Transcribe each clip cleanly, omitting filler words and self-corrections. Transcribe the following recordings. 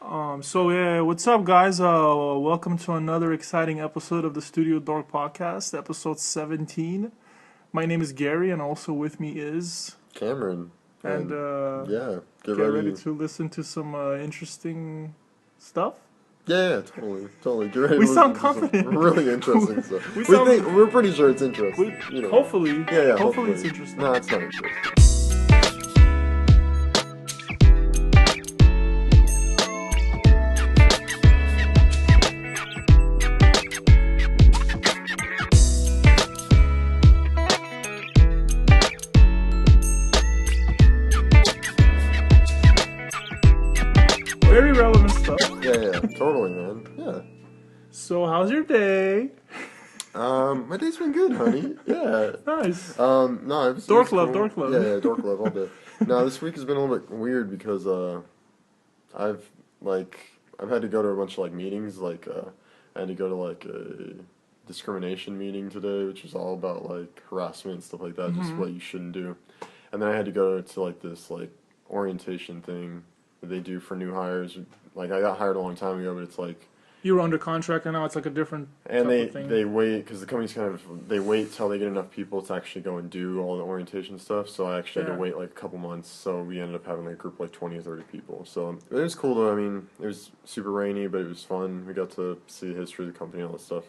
What's up, guys? Welcome to another exciting episode of the StudioDork Podcast, episode 17. My name is Gary, and also with me is Cameron. And yeah, get ready to listen to some interesting stuff. Yeah, totally. Get ready We to sound listen to confident. some really interesting stuff. We're pretty sure it's interesting. Hopefully. Yeah. Hopefully it's interesting. No, it's not interesting. Very relevant stuff. Yeah, totally, man. Yeah. So, how's your day? My day's been good, honey. Yeah. Nice. No, it was Dork cool. love. Yeah, dork love all day. No, this week has been a little bit weird because I've had to go to a bunch of meetings. I had to go to a discrimination meeting today, which was all about harassment and stuff like that, just what you shouldn't do. And then I had to go to this orientation thing that they do for new hires. I got hired a long time ago, but it's you were under contract, and now it's a different and type of thing. they wait because the company's they wait till they get enough people to actually go and do all the orientation stuff. So I actually had to wait a couple months. So we ended up having a group of 20 or 30 people. So it was cool though. I mean, it was super rainy, but it was fun. We got to see the history of the company and all that stuff.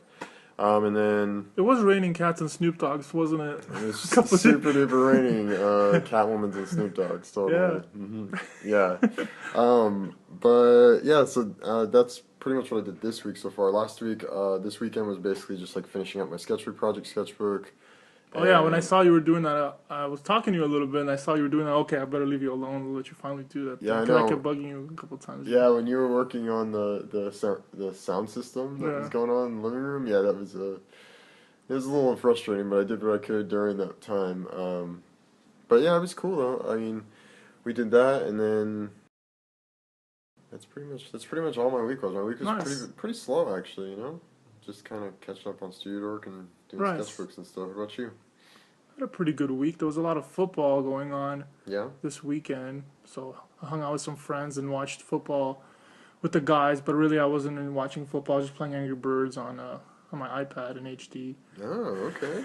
And then it was raining cats and Snoop Dogs, wasn't it? It was super duper raining. Catwoman's and Snoop Dogs, totally. Yeah. But yeah, so that's pretty much what I did this week so far. Last week, this weekend was basically just finishing up my sketchbook project, Sketchbook. Oh yeah, when I saw you were doing that, I was talking to you a little bit, and I saw you were doing that. Okay, I better leave you alone and let you finally do that. Yeah, I know. I kept bugging you a couple times. Yeah, when you were working on the sound system that was going on in the living room, yeah, it was a little frustrating, but I did what I could during that time. But yeah, it was cool though. I mean, we did that, and then that's pretty much all my week was. My week was pretty slow actually, just kind of catching up on StudioDork and doing sketchbooks and stuff. What about you? I had a pretty good week. There was a lot of football going on this weekend, so I hung out with some friends and watched football with the guys, but really I wasn't in watching football. I was just playing Angry Birds on my iPad in HD. Oh, okay.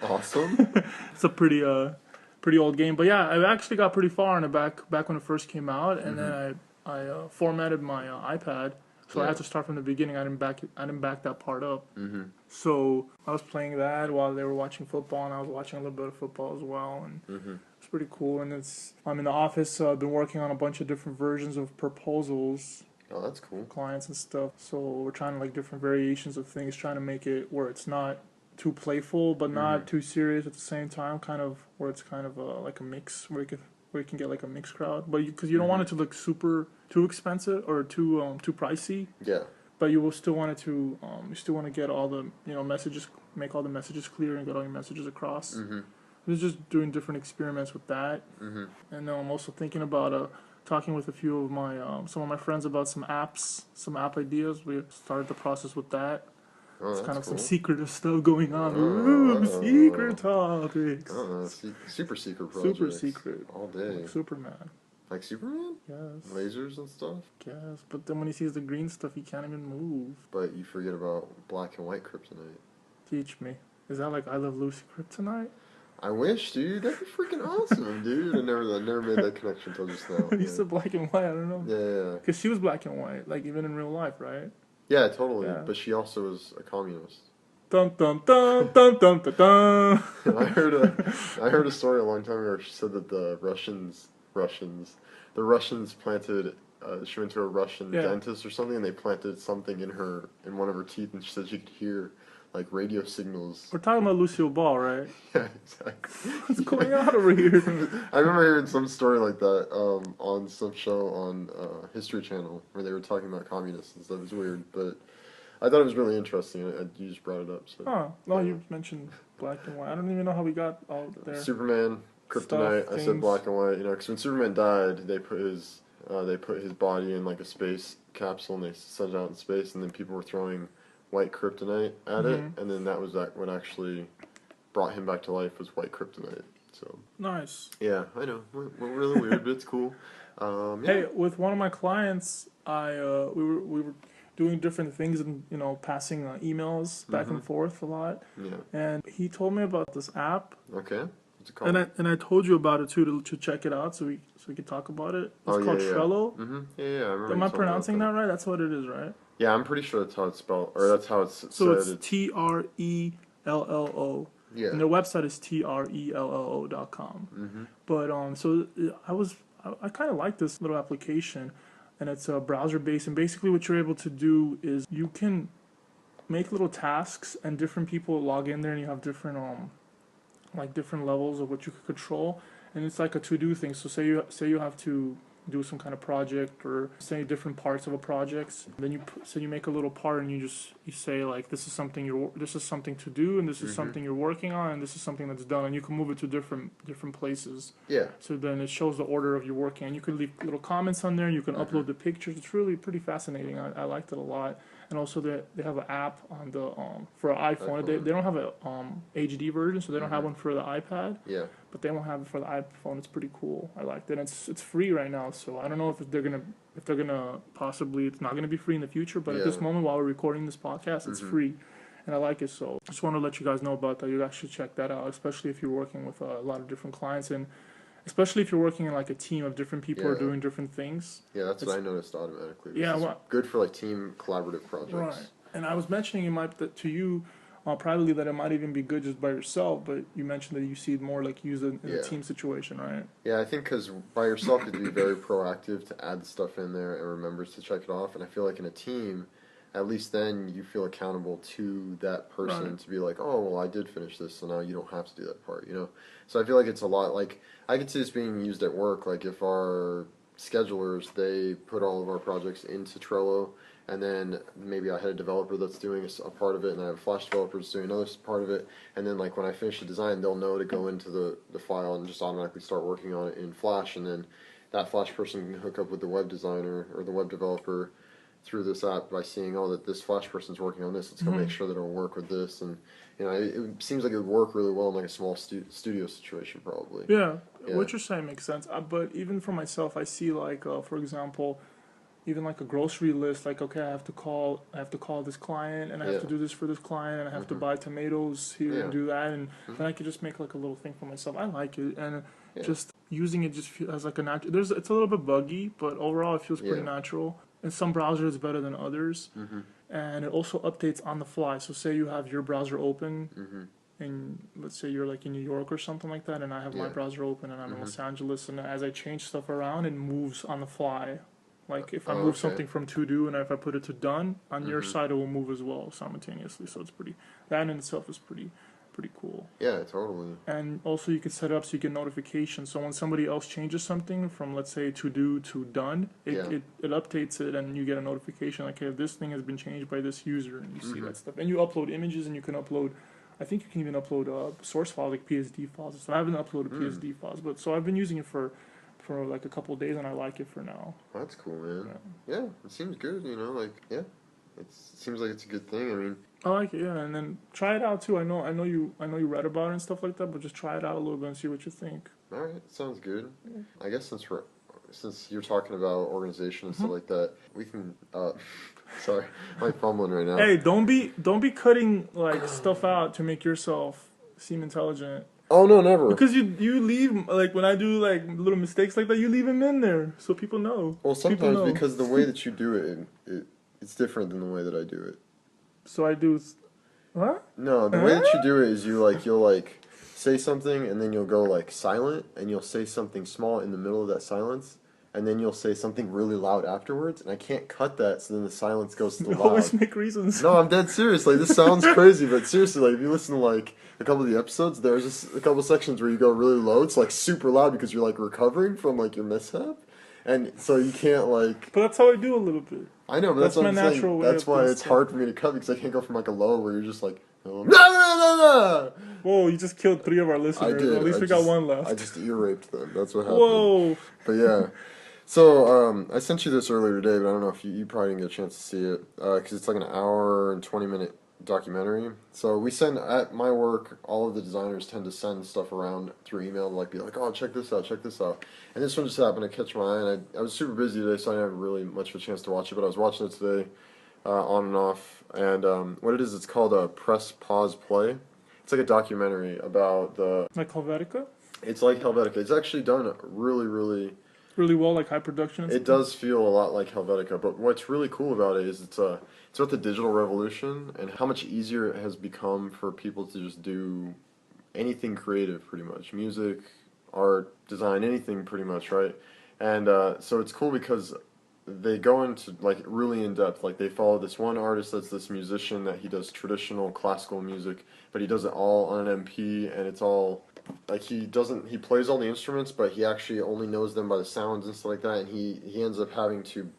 Awesome. It's a pretty old game, but yeah, I actually got pretty far in it back when it first came out, and then I formatted my iPad. So I had to start from the beginning. I didn't back that part up. So I was playing that while they were watching football, and I was watching a little bit of football as well. And it's pretty cool. And I'm in the office. I've been working on a bunch of different versions of proposals. Oh, that's cool. Clients and stuff. So we're trying different variations of things, trying to make it where it's not too playful, but not too serious at the same time. Where it's like a mix, where you can get a mixed crowd, but because you don't want it to look too expensive or too pricey. Yeah. But you will still want it to you still want to get all the messages, make all the messages clear and get all your messages across. I was just doing different experiments with that, and then I'm also thinking about talking with a few of my some of my friends about some app ideas. We started the process with that. Oh, it's kind of cool. Some secretive stuff going on. Secret topics. Super secret projects. Super secret. All day. Like Superman. Like Superman? Yes. Lasers and stuff? Yes, but then when he sees the green stuff, he can't even move. But you forget about black and white kryptonite. Teach me. Is that I Love Lucy kryptonite? I wish, dude. That'd be freaking awesome, dude. I never made that connection until just now. You said black and white, I don't know. Yeah. Because she was black and white, even in real life, right? Yeah, totally. Yeah. But she also was a communist. Dun dun dun dun dun dun dun. I heard a story a long time ago. She said that the Russians planted. She went to a Russian dentist or something, and they planted something in one of her teeth, and she said she could hear radio signals. We're talking about Lucille Ball, right? Yeah, exactly. What's going on over here? I remember hearing some story like that on some show on History Channel where they were talking about communists and stuff. It was weird, but I thought it was really interesting. You just brought it up. So. No, you mentioned black and white. I don't even know how we got all there. Superman, kryptonite. I said black and white. Because when Superman died, they put his body in a space capsule and they sent it out in space, and then people were throwing white kryptonite at it, and then that was what actually brought him back to life was white kryptonite. So nice. Yeah, I know. We're really weird, but it's cool. Hey, with one of my clients, we were doing different things and passing emails back and forth a lot. Yeah. And he told me about this app. Okay. What's it called? And I told you about it too to check it out so we could talk about it. It's called Trello. Mm-hmm. Yeah, I remember. Am I pronouncing that right? That's what it is, right? Yeah, I'm pretty sure that's how it's spelled, or that's how it's so said. It's Trello. Yeah. And their website is trello.com. Mm-hmm. But so I kind of like this little application, and it's browser based. And basically, what you're able to do is you can make little tasks, and different people log in there, and you have different different levels of what you can control. And it's like a to-do thing. So say you have to do some kind of project, or say different parts of a project. Then you make a little part, and you say like this is something to do, and this is something you're working on, and this is something that's done, and you can move it to different places. Yeah. So then it shows the order of your working, and you can leave little comments on there. You can upload the pictures. It's really pretty fascinating. I liked it a lot. And also they have an app on the for an iPhone. They don't have a HD version, so they don't have one for the iPad. Yeah. But they won't have it for the iPhone. It's pretty cool. I liked it. It's free right now, so I don't know if they're gonna possibly, it's not gonna be free in the future. But at this moment, while we're recording this podcast, it's free, and I like it. So just want to let you guys know about that. You guys should check that out, especially if you're working with a lot of different clients, and especially if you're working in like a team of different people who are doing different things. Yeah, that's what I noticed automatically. Good for like team collaborative projects. Right. And I was mentioning to you privately that it might even be good just by yourself, but you mentioned that you see it more like used in a team situation, right? Yeah, I think because by yourself you'd be very proactive to add stuff in there and remembers to check it off. And I feel like in a team, at least then you feel accountable to that person to be like, oh, well, I did finish this, so now you don't have to do that part, So I feel like it's a lot, like, I could see this being used at work, like if our schedulers, they put all of our projects into Trello, and then maybe I had a developer that's doing a part of it, and I have a Flash developer that's doing another part of it, and then like when I finish the design, they'll know to go into the file and just automatically start working on it in Flash, and then that Flash person can hook up with the web designer or the web developer through this app by seeing, oh, that this Flash person's working on this, let's go make sure that it'll work with this, and it seems like it would work really well in like a small studio situation probably. Yeah, what you're saying makes sense, but even for myself, I see like, for example, even like a grocery list, like, okay, I have to call this client, and I have to do this for this client, and I have to buy tomatoes here and do that, and then I could just make like a little thing for myself. I like it, and just using it just as like a natural. It's a little bit buggy, but overall it feels pretty natural. In some browsers, it's better than others, and it also updates on the fly. So say you have your browser open, and let's say you're like in New York or something like that, and I have my browser open, and I'm in Los Angeles, and as I change stuff around, it moves on the fly. Like if I move something from to do, and if I put it to done, on your side it will move as well simultaneously. So it's that in itself is pretty cool. Yeah, totally. And also you can set it up so you get notifications. So when somebody else changes something from, let's say, to do to done, it updates it, and you get a notification like, hey, this thing has been changed by this user, and you see that stuff. And you upload images, and you can upload, I think you can even upload source files like PSD files. So I haven't uploaded PSD files, but so I've been using it for like a couple of days, and I like it for now. That's cool, man. Yeah, it seems good, it seems like it's a good thing. I mean, I like it, and then try it out too. I know you read about it and stuff like that, but just try it out a little bit and see what you think. All right, sounds good. Yeah. I guess since you're talking about organization and stuff like that, we can. Sorry, I'm fumbling right now. Hey, don't be cutting like stuff out to make yourself seem intelligent. Oh no, never. Because you leave, like when I do like little mistakes like that, you leave them in there so people know. Well, sometimes because the way that you do it's different than the way that I do it. So I do, what? No, the way that you do it is you'll say something, and then you'll go like silent, and you'll say something small in the middle of that silence, and then you'll say something really loud afterwards, and I can't cut that, so then the silence goes to the loud. Always make reasons. No, I'm dead serious. Like, this sounds crazy, but seriously, like, if you listen to like a couple of the episodes, there's just a couple sections where you go really low. It's like super loud because you're like recovering from like your mishap, and so you can't like. But that's how I do a little bit. I know, but that's what my I'm natural saying. way. That's why it's hard for me to cut, because I can't go from like a low where you're just like. Whoa, you just killed 3 of our listeners. I did. At least we got 1 left. I just ear raped them. That's what happened. Whoa. But yeah. So, I sent you this earlier today, but I don't know if you probably didn't get a chance to see it, because it's like an hour and 20-minute documentary. So we send at my work, all of the designers tend to send stuff around through email, like be like, oh, check this out, check this out. And this one just happened to catch my eye, and I was super busy today, so I didn't have really much of a chance to watch it. But I was watching it today, on and off. And what it is, it's called a Press Pause Play. It's like a documentary about the Like Helvetica? It's like Helvetica. It's actually done really, really. Really well, like high production and It does feel a lot like Helvetica, but what's really cool about it is it's about the digital revolution and how much easier it has become for people to just do anything creative, pretty much. Music, art, design, anything pretty much, right? And so it's cool because they go into like really in depth. Like they follow this one artist that's this musician that he does traditional classical music, but he does it all on an MP, and it's all like he plays all the instruments, but he actually only knows them by the sounds and stuff like that. And he ends up having to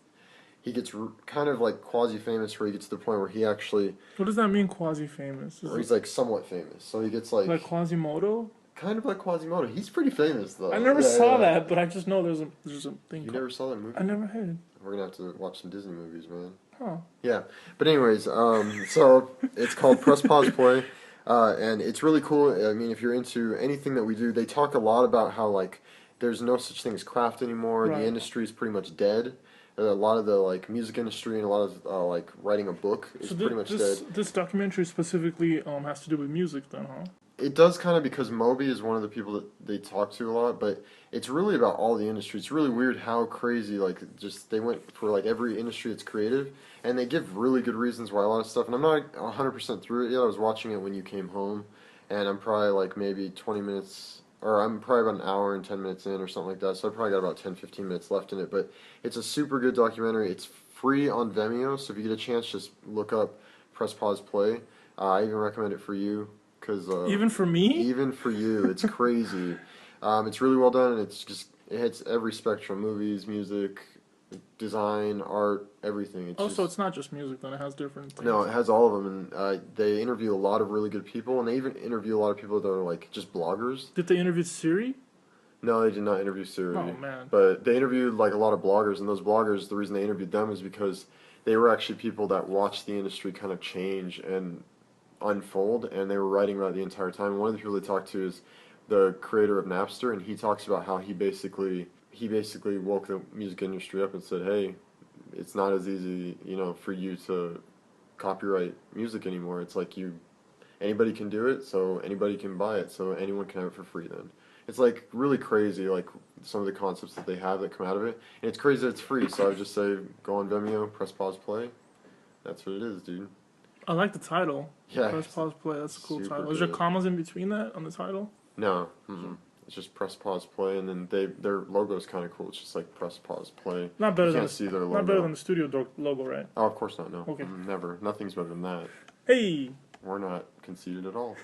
he gets kind of like quasi famous, where he gets to the point where he actually. What does that mean, quasi famous? Where he's like somewhat famous, so he gets like Quasimodo. Kind of like Quasimodo. He's pretty famous though. I never saw that, but I just know there's a thing. You never saw that movie? I never had. We're gonna have to watch some Disney movies, man. Huh. Yeah, but anyways, so it's called Press Pause Play, and it's really cool. I mean, if you're into anything that we do, they talk a lot about how like there's no such thing as craft anymore. Right. The industry is pretty much dead. A lot of the like music industry and a lot of like writing a book is pretty much dead. This documentary specifically has to do with music, then, huh? It does kind of, because Moby is one of the people that they talk to a lot, but it's really about all the industry. It's really weird how crazy, like, just they went for, like, every industry that's creative, and they give really good reasons why a lot of stuff, and I'm not 100% through it yet. I was watching it when you came home, and I'm probably, like, maybe 20 minutes, or I'm probably about an hour and 10 minutes in or something like that, so I probably got about 10, 15 minutes left in it, but it's a super good documentary. It's free on Vimeo, so if you get a chance, just look up Press Pause Play. I even recommend it for you. Even for me? Even for you. It's crazy. It's really well done, and it hits every spectrum: movies, music, design, art, everything. So it's not just music, then it has different things. No, it has all of them, and they interview a lot of really good people, and they even interview a lot of people that are like just bloggers. Did they interview Siri? No, they did not interview Siri. Oh, man. But they interviewed like a lot of bloggers, and those bloggers, the reason they interviewed them is because they were actually people that watched the industry kind of change and unfold, and they were writing about it the entire time. One of the people they talked to is the creator of Napster, and he talks about how he basically woke the music industry up and said, hey, it's not as easy, for you to copyright music anymore. It's like anybody can do it, so anybody can buy it, so anyone can have it for free then. It's like really crazy, like some of the concepts that they have that come out of it, and it's crazy that it's free, so I would just say go on Vimeo, press pause play. That's what it is, dude. I like the title. Yeah. Press pause play. That's a cool title. Good. Is there commas in between that on the title? No. Mm-mm. It's just press pause play, and then their logo is kind of cool. It's just like press pause play. Not better than see their logo. Not better than the StudioDork logo, right? Oh, of course not. No. Okay. Never. Nothing's better than that. Hey. We're not conceited at all.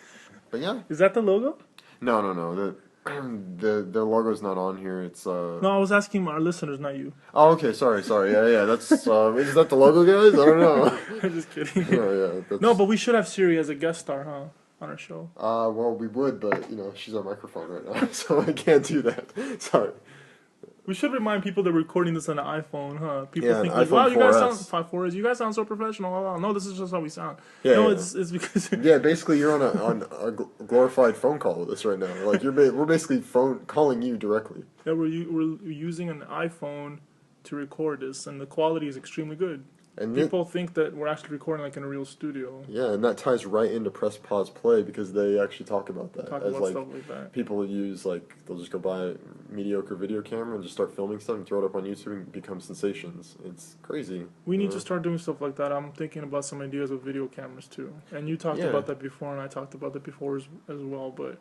But yeah. Is that the logo? No. The logo's not on here. It's No, I was asking our listeners, not you. Oh, okay. Sorry. Yeah. That's is that the logo, guys? I don't know. I'm just kidding. Yeah. No, but we should have Siri as a guest star, huh? On our show. Well, we would, but she's on microphone right now, so I can't do that. Sorry. We should remind people that we're recording this on an iPhone, huh? People think like, wow, you guys 4S. you guys sound so professional. Oh, no, this is just how we sound. Yeah, no, yeah. It's because yeah, basically you're on a glorified phone call with us right now. Like we're basically calling you directly. Yeah, we're using an iPhone to record this, and the quality is extremely good. And people think that we're actually recording like in a real studio. Yeah, and that ties right into press pause play, because they actually talk about that. Talk about stuff like that. People use they'll just go buy a mediocre video camera and just start filming stuff and throw it up on YouTube and become sensations. It's crazy. We need to start doing stuff like that. I'm thinking about some ideas with video cameras too. And you talked about that before, and I talked about that before as well. But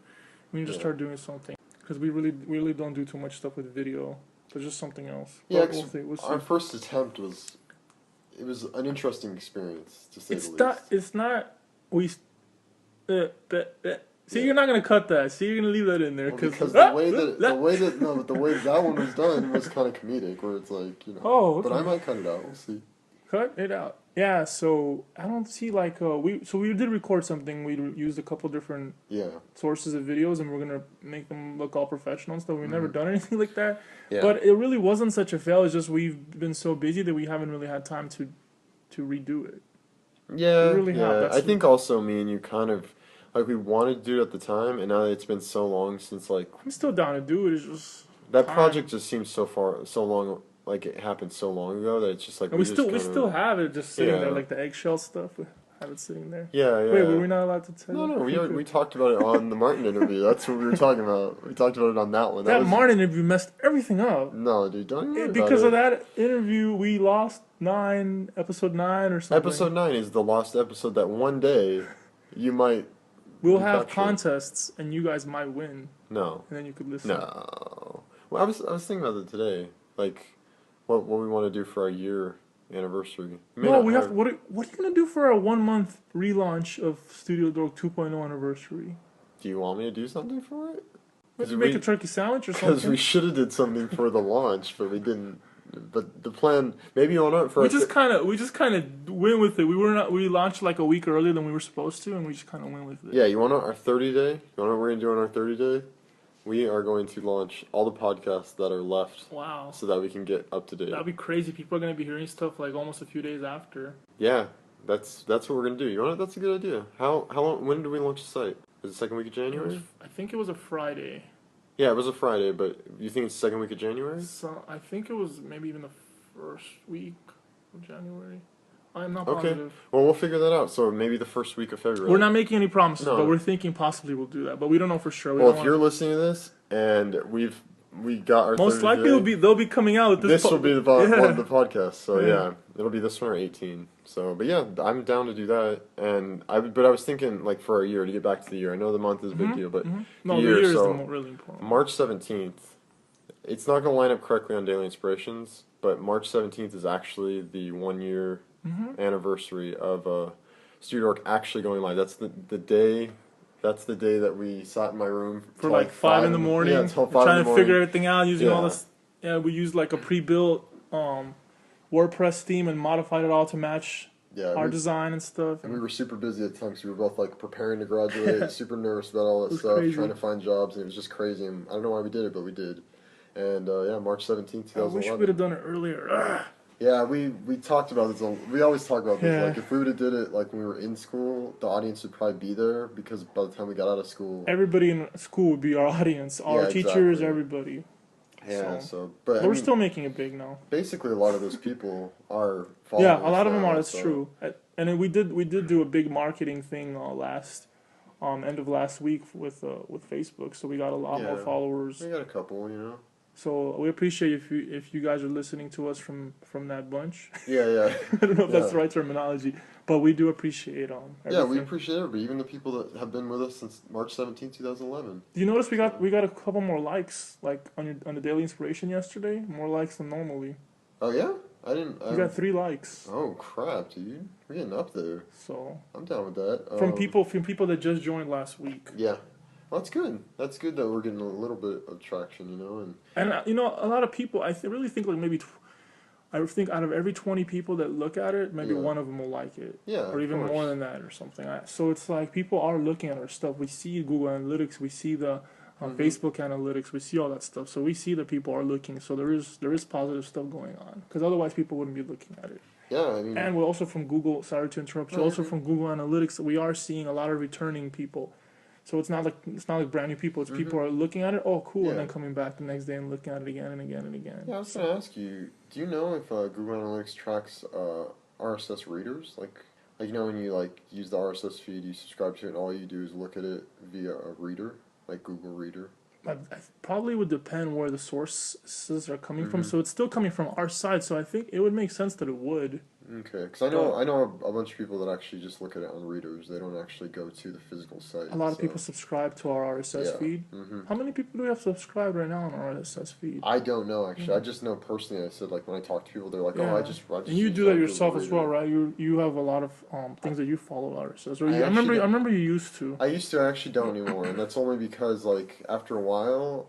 we need to start doing something, because we really don't do too much stuff with video. There's just something else. Yeah, we'll see. Our first attempt was. It was an interesting experience, to say the least. It's not. See, you're not gonna cut that. See, you're gonna leave that in there because the way that one was done was kind of comedic, where it's like Oh, okay. But I might cut it out. We'll see. Cut it out. Yeah. So I don't see we did record something. We used a couple different sources of videos, and we're gonna make them look all professional and stuff. We've never done anything like that. Yeah. But it really wasn't such a fail. It's just we've been so busy that we haven't really had time to redo it. Yeah, We really have. yeah. That's I think also me and you kind of like we wanted to do it at the time, and now that it's been so long since like I'm still down to do it. It's just that time. project just seems so long, like it happened so long ago that it's just like And we still have it just sitting there, like the eggshell stuff. We have it sitting there. Yeah, yeah. Wait, were we not allowed to tell? No, we talked about it on the Martin interview. That's what we were talking about. We talked about it on that one. That Martin interview messed everything up. No, dude, don't worry about because it. of that interview, we lost episode 9 or something. Episode 9 is the lost episode that one day you might. We'll have contests and you guys might win. No. And then you could listen. No. Well, I was thinking about it today, like what we want to do for our year anniversary. No, we have. What are you gonna do for our 1 month relaunch of StudioDork 2.0 anniversary? Do you want me to do something for it? Make a turkey sandwich or something? Because we should have did something for the launch, but we didn't. But the plan, maybe on it for. We just kind of went with it. We launched like a week earlier than we were supposed to, and we just kind of went with it. Yeah, you want our 30 day? You want what we're gonna do on our 30 day? We are going to launch all the podcasts that are left. Wow. So that we can get up to date. That'd be crazy. People are gonna be hearing stuff like almost a few days after. Yeah, that's what we're gonna do. You know, that's a good idea. How long? When do we launch the site? Is it second week of January? I think it was a Friday. Yeah, it was a Friday, but you think it's second week of January? So I think it was maybe even the first week of January. I'm not positive. Okay. Well, we'll figure that out. So maybe the first week of February. We're not making any promises, but we're thinking possibly we'll do that. But we don't know for sure. Well, if you're listening to this and we got our most likely they'll be coming out with this. This will be one of the podcasts. So yeah, it'll be this one or 18. So, but yeah, I'm down to do that. And I was thinking like for a year to get back to the year. I know the month is a big deal, but the year is really important. March 17th. It's not going to line up correctly on Daily Inspirations, but March 17th is actually the 1 year anniversary of StudioDork actually going live. That's the day. That's the day that we sat in my room for like 5 in the morning. Yeah, until 5 trying in the morning. to figure everything out using all this. Yeah, we used like a pre-built WordPress theme and modified it all to match our design and stuff. And we were super busy at the time because we were both like preparing to graduate, super nervous about all that stuff, trying to find jobs, and it was just crazy. And I don't know why we did it, but we did. And yeah, March 17th, 2011. I wish we would have done it earlier. Yeah, we talked about this. We always talk about this. Like, if we would have did it like when we were in school, the audience would probably be there because by the time we got out of school, everybody in school would be our audience. Our teachers, everybody. Yeah. But we're still making it big now. Basically, a lot of those people are followers. Yeah, a lot of them are. That's true. And then we did do a big marketing thing end of last week with Facebook. So we got a lot more followers. We got a couple, you know. So we appreciate if you guys are listening to us from that bunch. Yeah. I don't know if that's the right terminology, but we do appreciate everything. Yeah, we appreciate everybody, even the people that have been with us since March 17, 2011. Do you notice we got a couple more likes like on the Daily Inspiration yesterday? More likes than normally. Oh yeah? I didn't. We got 3 likes. Oh crap, dude! We're getting up there. So I'm down with that. From people that just joined last week. Yeah. Well, that's good. That's good that we're getting a little bit of traction, you know. And you know, a lot of people, I really think like maybe, I think out of every 20 people that look at it, maybe one of them will like it. Yeah, or even more than that or something. So it's like people are looking at our stuff. We see Google Analytics, we see the Facebook Analytics, we see all that stuff. So we see that people are looking. So there is positive stuff going on because otherwise people wouldn't be looking at it. Yeah, I mean. And we're also from Google. Sorry to interrupt you. Also from Google Analytics, we are seeing a lot of returning people. So it's not like brand new people. It's people are looking at it. Oh, cool, and then coming back the next day and looking at it again and again and again. Yeah, I was gonna ask you. Do you know if Google Analytics tracks RSS readers? Like you know when you use the RSS feed, you subscribe to it, and all you do is look at it via a reader, like Google Reader. I probably would depend where the sources are coming from. So it's still coming from our side. So I think it would make sense that it would. Okay, because I know a bunch of people that actually just look at it on readers. They don't actually go to the physical site. A lot of people subscribe to our RSS feed. How many people do we have subscribed right now on our RSS feed? I don't know actually. I just know personally. I said when I talk to people, they're like, "Oh, I just." And you do that yourself as well, right? You have a lot of things that you follow RSS. Or I remember you used to. I used to. I actually don't anymore, and that's only because after a while.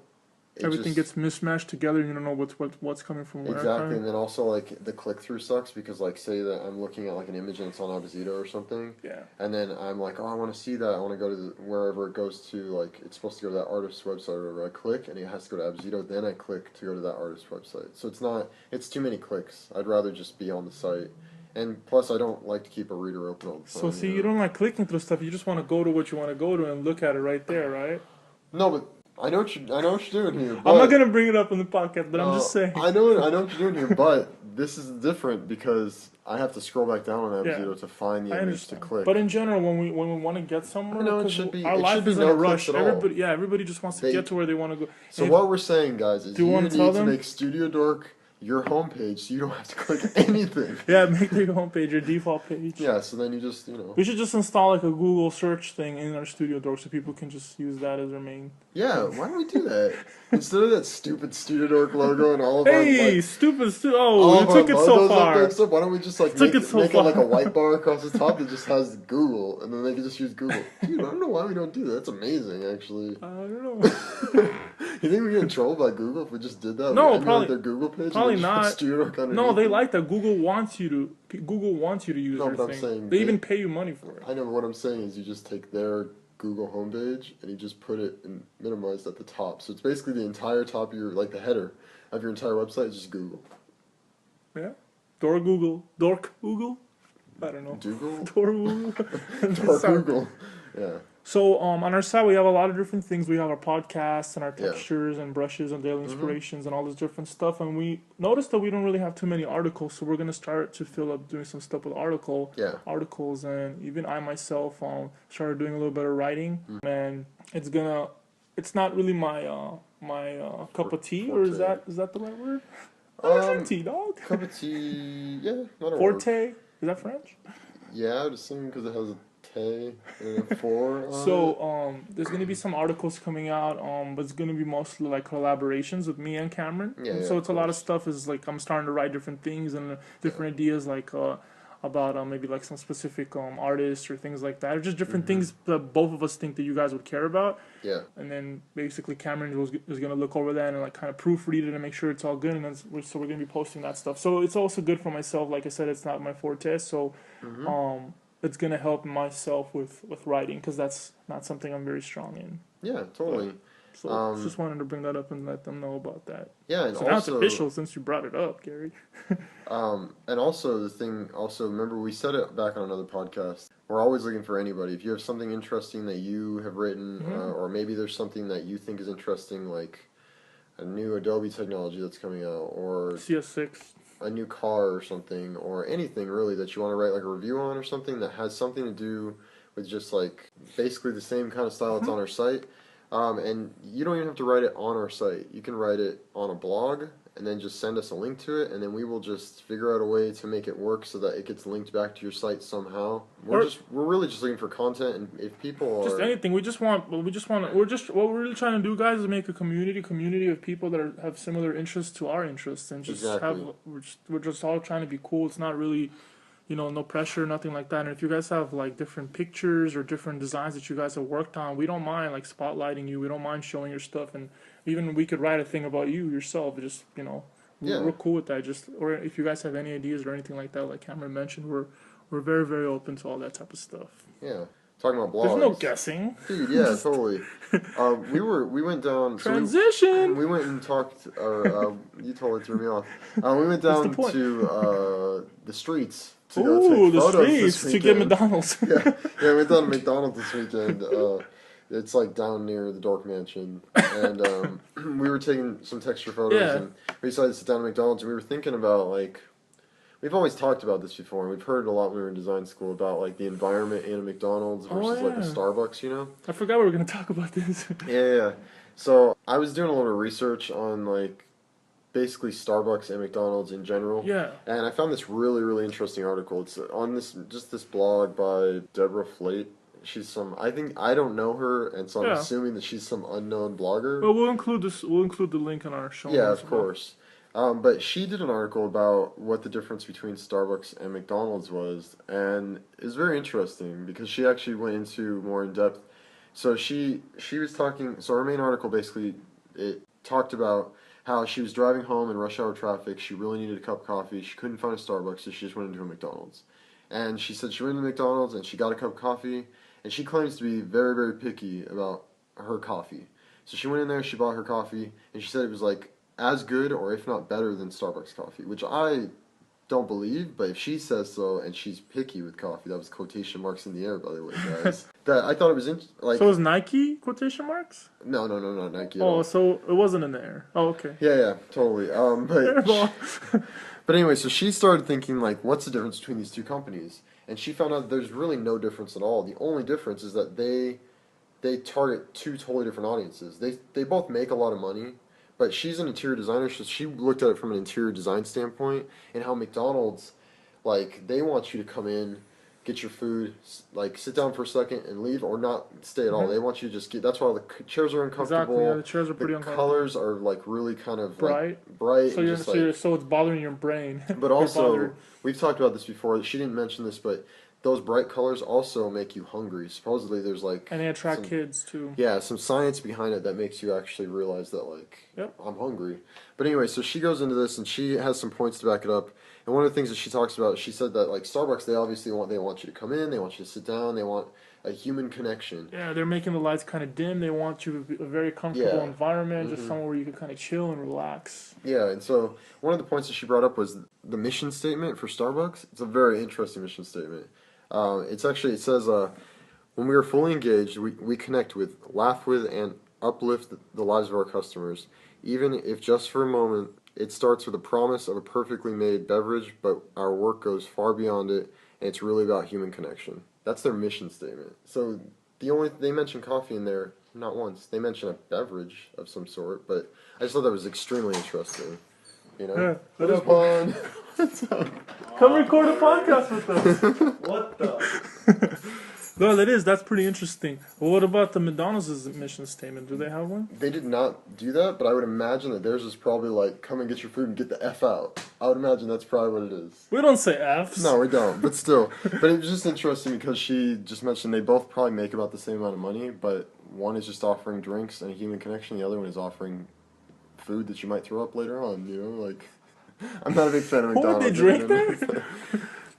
Everything gets mismatched together and you don't know what's coming from where. Exactly, and then also the click-through sucks because say that I'm looking at an image and it's on Abazito or something. Yeah. And then I'm like, oh, I want to see that. I want to go to wherever it goes to, it's supposed to go to that artist's website or whatever. I click and it has to go to Abazito, then I click to go to that artist's website. So it's too many clicks. I'd rather just be on the site And plus, I don't like to keep a reader open all the time. So see, you don't like clicking through stuff. You just want to go to what you want to go to and look at it right there, right? No, but I know what you're doing here. But, I'm not gonna bring it up in the podcast, but I'm just saying. I know what you're doing here, but this is different because I have to scroll back down on Abzito to find the image to click. But in general, when we want to get somewhere, our life is in a rush. Everybody just wants to get to where they want to go. So what we're saying, guys, is you need to make StudioDork your homepage so you don't have to click anything. Yeah, make your homepage your default page. Yeah, so then you just, We should just install like a Google search thing in our StudioDork so people can just use that as their main. Yeah, why don't we do that? Instead of that stupid StudioDork logo and all of our... Hey, stupid... Oh, you took it so far. Stuff, why don't we just like make it like a white bar across the top that just has Google, and then they can just use Google. Dude, I don't know why we don't do that. That's amazing, actually. I don't know. You think we get in trouble by Google if we just did that? No, probably their Google page. Probably not. No, they like that. Google wants you to use their thing. Saying they even pay you money for it. I know, but what I'm saying is you just take their Google homepage and you just put it in minimized at the top. So it's basically the entire top of your, like the header of your entire website is just Google. Yeah. Dork Google. I don't know. Google. Dork Google. Yeah. So on our site we have a lot of different things. We have our podcasts and our textures and brushes and daily inspirations and all this different stuff. And we noticed that we don't really have too many articles, so we're gonna start to fill up doing some stuff with articles. And even I myself started doing a little bit of writing, and it's not really my cup of tea, or is that the right word? Tea, dog. Cup of tea, yeah. Not a Forte, is that French? Yeah, I would assume because it has a and a 4 on so there's gonna be some articles coming out, but it's gonna be mostly like collaborations with me and Cameron. So it's a lot of stuff is like I'm starting to write different things and different ideas like about maybe like some specific artists or things like that, or just different things that both of us think that you guys would care about. Yeah. And then basically Cameron is gonna look over that and like kind of proofread it and make sure it's all good, and then so we're gonna be posting that stuff. So it's also good for myself. Like I said, it's not my forte, so it's going to help myself with writing because that's not something I'm very strong in. Yeah, totally. So just wanted to bring that up and let them know about that. Yeah, and so now it's official since you brought it up, Gary. And also remember we said it back on another podcast. We're always looking for anybody. If you have something interesting that you have written, or maybe there's something that you think is interesting, like a new Adobe technology that's coming out, or CS6. A new car or something, or anything really that you want to write like a review on or something that has something to do with just like basically the same kind of style that's on our site. And you don't even have to write it on our site. You can write it on a blog and then just send us a link to it, and then we will just figure out a way to make it work so that it gets linked back to your site somehow. We're really just looking for content, and if people are just anything, what we're really trying to do, guys, is make a community of people that have similar interests to our interests, and just we're just all trying to be cool. It's not really, no pressure, nothing like that. And if you guys have like different pictures or different designs that you guys have worked on, we don't mind like spotlighting you. We don't mind showing your stuff, and even we could write a thing about you yourself. Just we're cool with that. Or if you guys have any ideas or anything like that, like Cameron mentioned, we're very, very open to all that type of stuff. Yeah. Talking about blogs. There's no guessing. Dude, yeah, totally. We went down... Transition! So we went and talked... you totally threw me off. We went down to the streets to go take photos this weekend. To get McDonald's. yeah, we went down to McDonald's this weekend. It's like down near the Dork Mansion. And we were taking some texture photos, and we decided to sit down at McDonald's, and we were thinking about, like... We've always talked about this before, and we've heard it a lot when we were in design school about like the environment in a McDonald's versus like a Starbucks, I forgot we were going to talk about this. Yeah. So I was doing a little research on like basically Starbucks and McDonald's in general. Yeah. And I found this really, really interesting article. It's on this blog by Deborah Flate. She's I don't know her, and so I'm assuming that she's some unknown blogger. Well, we'll include the link on our show. Yeah, of course. But she did an article about what the difference between Starbucks and McDonald's was, and it's very interesting because she actually went into more in depth. So she was talking. So her main article basically it talked about how she was driving home in rush hour traffic. She really needed a cup of coffee. She couldn't find a Starbucks, so she just went into a McDonald's. And she said she went into McDonald's and she got a cup of coffee. And she claims to be very, very picky about her coffee. So she went in there, she bought her coffee, and she said it was like as good or if not better than Starbucks coffee, which I don't believe, but if she says so and she's picky with coffee, that was quotation marks in the air, by the way, guys. That I thought it was like. So was Nike quotation marks? No, not Nike. Oh, so it wasn't in the air. Oh, okay. Yeah, totally. But anyway, so she started thinking like, what's the difference between these two companies? And she found out there's really no difference at all. The only difference is that they target two totally different audiences. They both make a lot of money. But she's an interior designer, so she looked at it from an interior design standpoint, and how McDonald's, like, they want you to come in, get your food, like, sit down for a second and leave, or not stay at all. They want you to just get, that's why the chairs are uncomfortable. Exactly, yeah, the chairs are pretty uncomfortable. The colors are, like, really kind of, bright. So it's bothering your brain. But also, we've talked about this before, she didn't mention this, but those bright colors also make you hungry. Supposedly there's like... And they attract kids too. Yeah, some science behind it that makes you actually realize that like, I'm hungry. But anyway, so she goes into this and she has some points to back it up. And one of the things that she talks about, she said that like Starbucks, they want you to come in, they want you to sit down, they want a human connection. Yeah, they're making the lights kind of dim. They want you to be a very comfortable environment, just somewhere where you can kind of chill and relax. Yeah, and so one of the points that she brought up was the mission statement for Starbucks. It's a very interesting mission statement. It says, when we are fully engaged, we connect with, laugh with, and uplift the lives of our customers. Even if just for a moment, it starts with a promise of a perfectly made beverage, but our work goes far beyond it, and it's really about human connection. That's their mission statement. So they mention coffee in there, not once. They mention a beverage of some sort, but I just thought that was extremely interesting. You know? Yeah, what up, Juan? What's up? Come record a podcast with us. What the? No, that's pretty interesting. Well, what about the McDonald's mission statement? Do they have one? They did not do that, but I would imagine that theirs is probably like, come and get your food and get the F out. I would imagine that's probably what it is. We don't say Fs. No, we don't, but still. But it was just interesting because she just mentioned they both probably make about the same amount of money, but one is just offering drinks and a human connection, the other one is offering food that you might throw up later on, you know, like... I'm not a big fan of McDonald's. Would they drink that?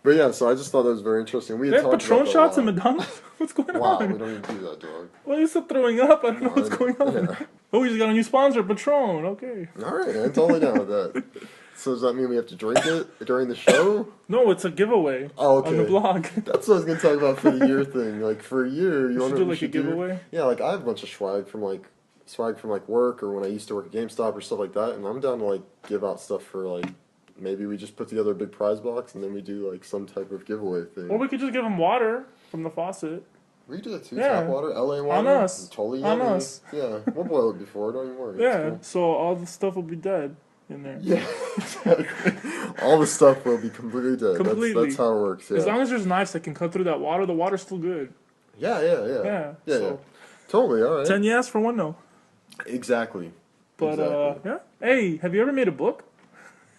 But yeah, so I just thought that was very interesting. They have Patron shots at McDonald's? What's going on? Wow, we don't even do that, dog. Well, you're still throwing up. I don't know what's going on. Yeah. Oh, we just got a new sponsor, Patron. Okay. Alright, I'm totally down with that. So does that mean we have to drink it during the show? No, it's a giveaway. Oh, okay. On the blog. That's what I was going to talk about for the year thing. Like, for a year, you want to do like a giveaway? Yeah, like I have a bunch of swag from work or when I used to work at GameStop or stuff like that, and I'm down to like give out stuff for like maybe we just put together a big prize box and then we do like some type of giveaway thing. Or we could just give them water from the faucet. We do that too. Yeah. Tap water, LA water. On us. Totally yummy. On us. Yeah, we'll boil it before. Don't even worry. Yeah. Cool. So all the stuff will be dead in there. Yeah, exactly. All the stuff will be completely dead. Completely. That's how it works. Yeah. As long as there's knives that can cut through that water, the water's still good. Yeah. Totally. All right. 10 yes for 1 no. Exactly. But yeah. Hey, have you ever made a book?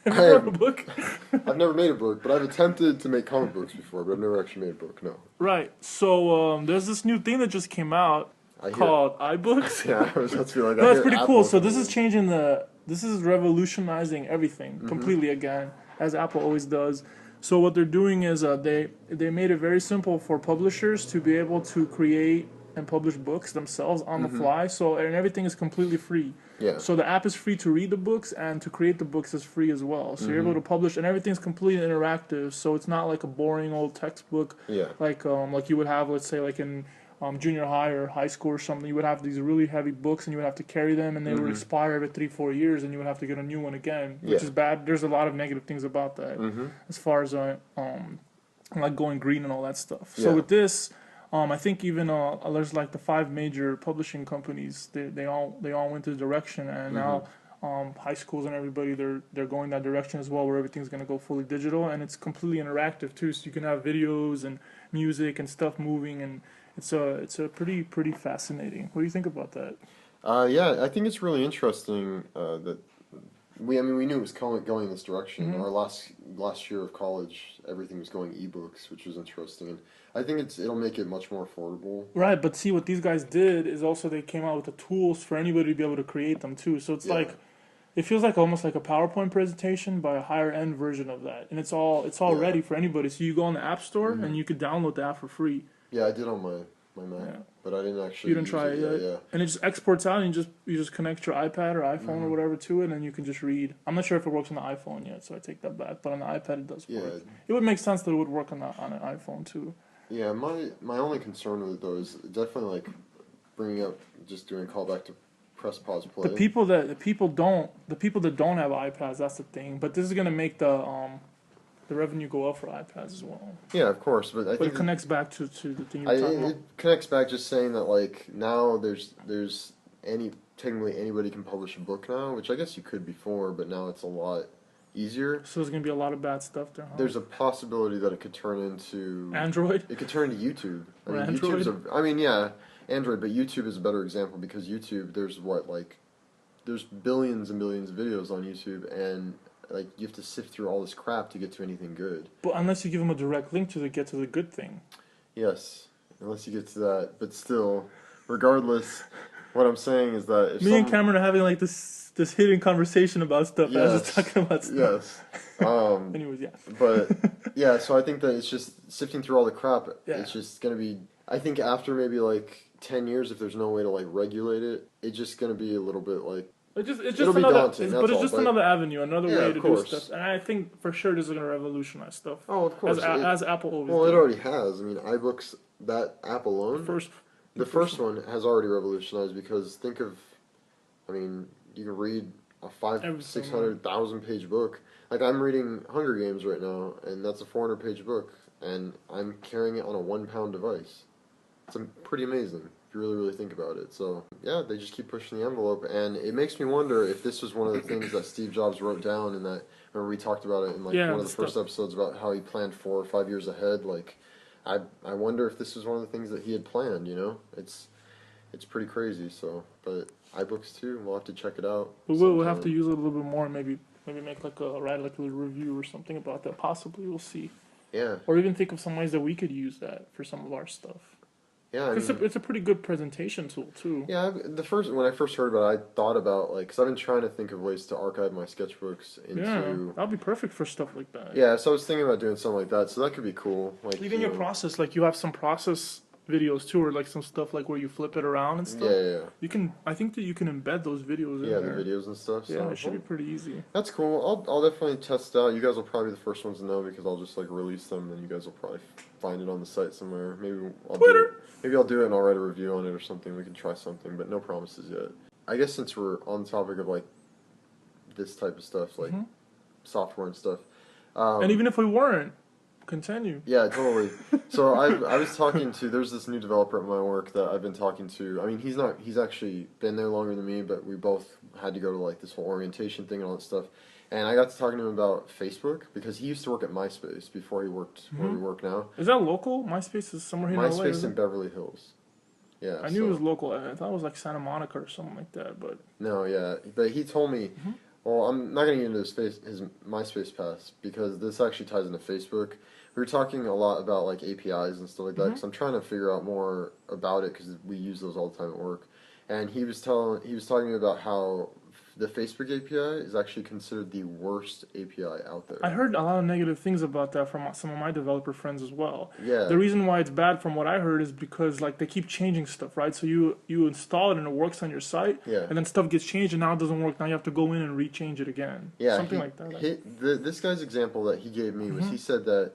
Have you ever made a book? I've never made a book, but I've attempted to make comic books before, but I've never actually made a book. No. Right. So there's this new thing that just came out called iBooks. Yeah, I was about to be like, no, that's pretty cool. So this is changing this is revolutionizing everything completely again, as Apple always does. So what they're doing is they made it very simple for publishers to be able to create and publish books themselves on the fly. So and everything is completely free. Yeah. So the app is free to read the books, and to create the books is free as well. So you're able to publish, and everything's completely interactive. So it's not like a boring old textbook. Yeah. Like you would have, let's say, like in junior high or high school or something. You would have these really heavy books, and you would have to carry them, and they would expire every 3-4 years, and you would have to get a new one again, which is bad. There's a lot of negative things about that, as far as like going green and all that stuff. So with this. I think even there's like the 5 major publishing companies. They all went this direction, and now high schools and everybody they're going that direction as well, where everything's gonna go fully digital, and it's completely interactive too. So you can have videos and music and stuff moving, and it's a pretty fascinating. What do you think about that? Yeah, I think it's really interesting that. We knew it was going in this direction. Our last year of college, everything was going ebooks, which was interesting. And I think it'll make it much more affordable. Right, but see, what these guys did is also they came out with the tools for anybody to be able to create them too. So it's like, it feels like almost like a PowerPoint presentation, but a higher end version of that. And it's all ready for anybody. So you go on the App Store and you could download the app for free. Yeah, I did on my Mac, Yeah. but I didn't actually. You didn't try it yet? Yeah. And it just exports out, and you just connect your iPad or iPhone or whatever to it, and then you can just read. I'm not sure if it works on the iPhone yet, so I take that back. But on the iPad, it does work. It would make sense that it would work on an iPhone too. Yeah, my only concern with it though is definitely like bringing up just doing callback to press pause play. The people that don't have iPads, that's the thing. But this is gonna make the revenue go up for iPads as well. Yeah, of course, but I think it connects back to the thing you were talking about. It connects back just saying that like now there's technically anybody can publish a book now, which I guess you could before, but now it's a lot easier. So there's gonna be a lot of bad stuff there. Huh? There's a possibility that it could turn into Android. It could turn into YouTube. Android? Android, but YouTube is a better example because YouTube, there's billions and billions of videos on YouTube, and like you have to sift through all this crap to get to anything good. But unless you give them a direct link to get to the good thing. Yes, unless you get to that, but still, regardless, what I'm saying is that if and Cameron are having like this hidden conversation about stuff. Yes, I was just talking about stuff. Yes. Anyways, yeah. But yeah, so I think that it's just sifting through all the crap. Yeah. It's just gonna be. I think after maybe like 10 years, if there's no way to like regulate it, it's just gonna be a little bit like. It's just It'll another, daunting, it's just another avenue, another way to do stuff. And I think for sure this is going to revolutionize stuff. Oh, of course. As Apple always Well, did. it already has. I mean, iBooks, that app alone, the first one has already revolutionized because think of, I mean, you can read a 600,000 page book. Like I'm reading Hunger Games right now, and that's a 400 page book, and I'm carrying it on a 1 pound device. It's pretty amazing. If you really think about it. So, yeah, they just keep pushing the envelope, and it makes me wonder if this was one of the things that Steve Jobs wrote down in that, remember we talked about it in like one of the first episodes about how he planned 4 or 5 years ahead. Like, I wonder if this was one of the things that he had planned, you know? It's pretty crazy, so, but iBooks too, we'll have to check it out. We'll have to use it a little bit more, maybe make like a review or something about that, possibly, we'll see. Yeah. Or even think of some ways that we could use that for some of our stuff. Yeah, it's a pretty good presentation tool too. Yeah, when I first heard about it, I thought about like, cause I've been trying to think of ways to archive my sketchbooks into. Yeah, that'd be perfect for stuff like that. Yeah, so I was thinking about doing something like that. So that could be cool. Like even your process, like you have some process videos too, or like some stuff like where you flip it around and stuff. Yeah. You can. I think that you can embed those videos in there. Yeah, the videos and stuff. Yeah, it should be pretty easy. That's cool. I'll definitely test it out. You guys will probably be the first ones to know because I'll just like release them, and you guys will probably find it on the site somewhere. Maybe I'll do it and I'll write a review on it or something. We can try something, but no promises yet. I guess since we're on the topic of like this type of stuff, like software and stuff, and even if we weren't. Continue. Yeah, totally. So I was talking to, there's this new developer at my work that I've been talking to. I mean, he's actually been there longer than me, but we both had to go to like this whole orientation thing and all that stuff. And I got to talking to him about Facebook because he used to work at MySpace before he worked where we work now. Is that local? MySpace is somewhere here in LA. MySpace in Beverly Hills. Yeah. I knew it was local. I thought it was like Santa Monica or something like that, but. No, yeah. But he told me, well, I'm not going to get into his MySpace past because this actually ties into Facebook. We were talking a lot about like APIs and stuff like that because I'm trying to figure out more about it because we use those all the time at work. And he was talking to me about how the Facebook API is actually considered the worst API out there. I heard a lot of negative things about that from some of my developer friends as well. Yeah. The reason why it's bad from what I heard is because like they keep changing stuff, right? So you install it and it works on your site, and then stuff gets changed and now it doesn't work. Now you have to go in and rechange it again. Yeah, something like that. This guy's example that he gave me was he said that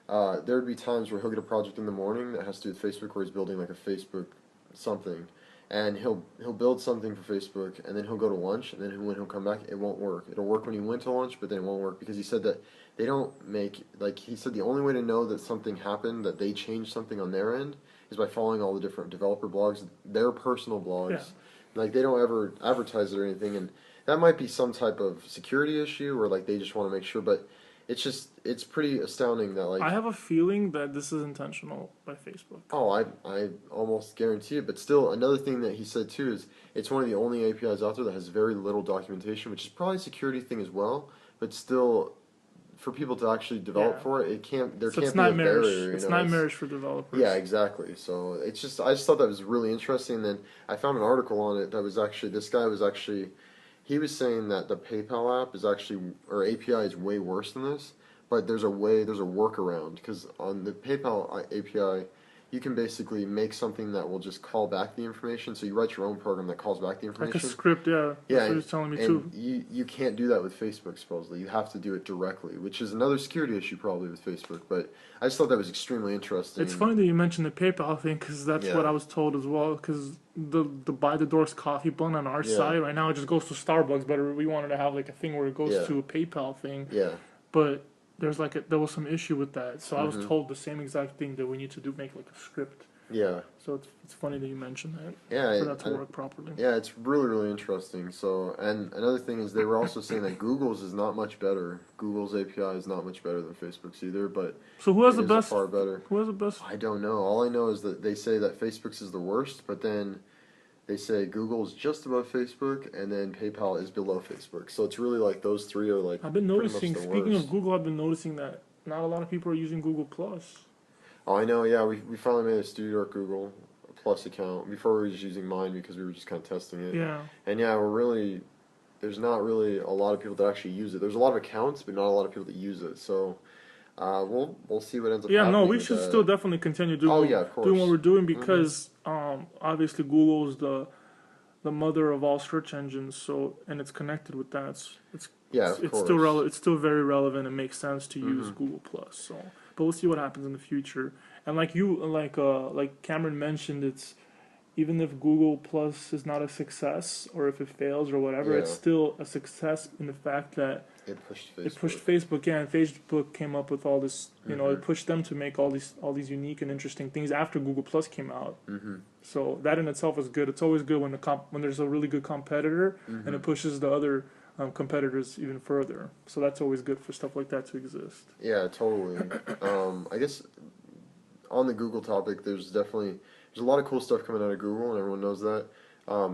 there would be times where he'll get a project in the morning that has to do with Facebook where he's building like a Facebook something. And he'll build something for Facebook, and then he'll go to lunch, and then when he'll come back, it won't work. It'll work when he went to lunch, but then it won't work because he said that they don't make, like he said the only way to know that something happened, that they changed something on their end, is by following all the different developer blogs, their personal blogs. Yeah. Like they don't ever advertise it or anything, and that might be some type of security issue, or like they just want to make sure, but it's pretty astounding that like... I have a feeling that this is intentional by Facebook. Oh, I almost guarantee it. But still, another thing that he said too is it's one of the only APIs out there that has very little documentation, which is probably a security thing as well. But still, for people to actually develop for it, can't be a barrier. It's nightmarish for developers. Yeah, exactly. So I just thought that was really interesting. And then I found an article on it that was actually, this guy was actually... He was saying that the PayPal app is actually, or API is way worse than this, but there's a workaround, because on the PayPal API, you can basically make something that will just call back the information. So you write your own program that calls back the information. Like a script, yeah. Yeah, That's what he's telling me too. You can't do that with Facebook, supposedly. You have to do it directly, which is another security issue probably with Facebook. But I just thought that was extremely interesting. It's funny that you mentioned the PayPal thing, because that's what I was told as well. Because the buy the Dorks coffee bun on our site right now, it just goes to Starbucks, but we wanted to have like a thing where it goes to a PayPal thing. Yeah. But there was some issue with that, so I was told the same exact thing, that we need to make like a script. Yeah. So it's funny that you mentioned that. Yeah. For that to work properly. Yeah, it's really, really interesting. So, and another thing is they were also saying that Google's is not much better. Google's API is not much better than Facebook's either, but so who has the best? Far better. Who has the best? I don't know. All I know is that they say that Facebook's is the worst, but then they say Google's just above Facebook, and then PayPal is below Facebook. So it's really like those three are like. I've been noticing. Pretty much the Speaking worst. of Google, I've been noticing that not a lot of people are using Google Plus. Oh, I know. Yeah, we finally made a StudioDork Google Plus account. Before we were just using mine because we were just kind of testing it. Yeah. And yeah, there's not really a lot of people that actually use it. There's a lot of accounts, but not a lot of people that use it. So we'll see what ends up happening. Yeah, no, we should still definitely continue doing doing what we're doing, because obviously Google is the mother of all search engines, so, and it's connected with that. It's still very relevant and makes sense to use Google Plus. So, but we'll see what happens in the future. And like Cameron mentioned, it's even if Google Plus is not a success, or if it fails or whatever, it's still a success in the fact that it pushed Facebook. Yeah, and Facebook came up with all this. You know, it pushed them to make all these unique and interesting things after Google Plus came out. So that in itself is good. It's always good when there's a really good competitor and it pushes the other competitors even further. So that's always good for stuff like that to exist. Yeah, totally. I guess on the Google topic, there's a lot of cool stuff coming out of Google, and everyone knows that.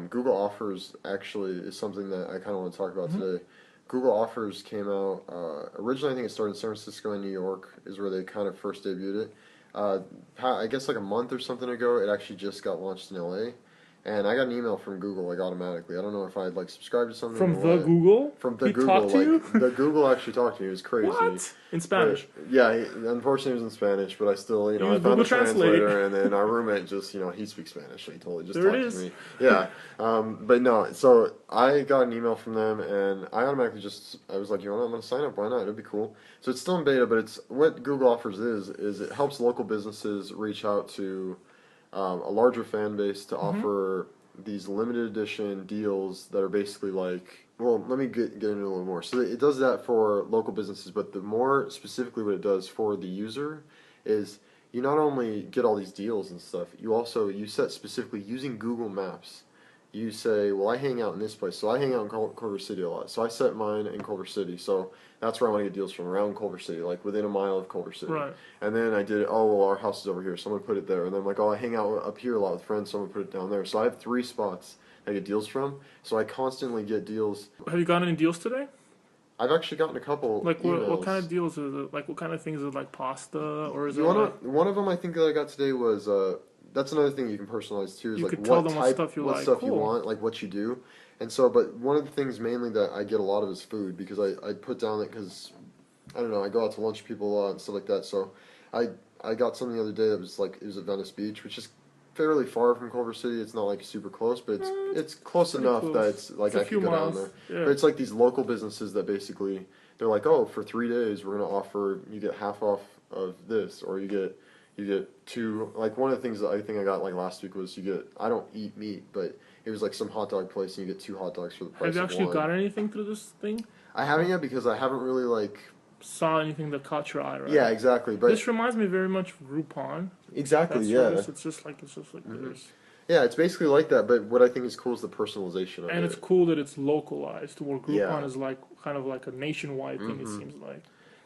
Google Offers actually is something that I kind of want to talk about today. Google Offers came out, originally I think it started in San Francisco and New York is where they kind of first debuted it. I guess like a month or something ago, it actually just got launched in LA. And I got an email from Google automatically. I don't know if I'd subscribed to something. From the Google? From the Google. Talked to you? The Google actually talked to me. It was crazy. What? In Spanish? But, yeah, unfortunately it was in Spanish, but I still, I found Google a translator, and then our roommate just, he speaks Spanish, so he totally just talked to me. Yeah. But no, so I got an email from them, and I automatically I was like, I'm going to sign up. Why not? It'd be cool. So it's still in beta, but what Google Offers is it helps local businesses reach out to a larger fan base to offer these limited edition deals that are basically let me get into a little more. So it does that for local businesses, but the more specifically what it does for the user is you not only get all these deals and stuff, you set specifically using Google Maps. You say, well, I hang out in this place. So I hang out in Culver City a lot. So I set mine in Culver City. So that's where I want to get deals from, around Culver City, within a mile of Culver City. Right. And then I did, our house is over here, so I'm going to put it there. And then I hang out up here a lot with friends, so I'm going to put it down there. So I have 3 spots I get deals from. So I constantly get deals. Have you gotten any deals today? I've actually gotten a couple emails. What kind of deals is it? What kind of things is it, pasta? Or is it one of them I think that I got today was... that's another thing you can personalize too. Is you can tell them what stuff you you want, what you do, and so. But one of the things mainly that I get a lot of is food, because I put down that because I don't know, I go out to lunch with people a lot and stuff like that. So I got something the other day that was it was at Venice Beach, which is fairly far from Culver City. It's not super close, but it's close enough that it's I can go down there. Yeah. But it's these local businesses that basically they're for 3 days we're gonna offer you get half off of this, or you get 2, one of the things that I think I got last week was I don't eat meat, but it was some hot dog place and you get 2 hot dogs for the price of one. Have you actually got anything through this thing? I haven't yet because I haven't really saw anything that caught your eye, right? Yeah, exactly. But this reminds me very much of Groupon. Exactly, It's just like this. Yeah, it's basically like that, but what I think is cool is the personalization of it. And it's cool that it's localized, where Groupon is kind of a nationwide thing, it seems like.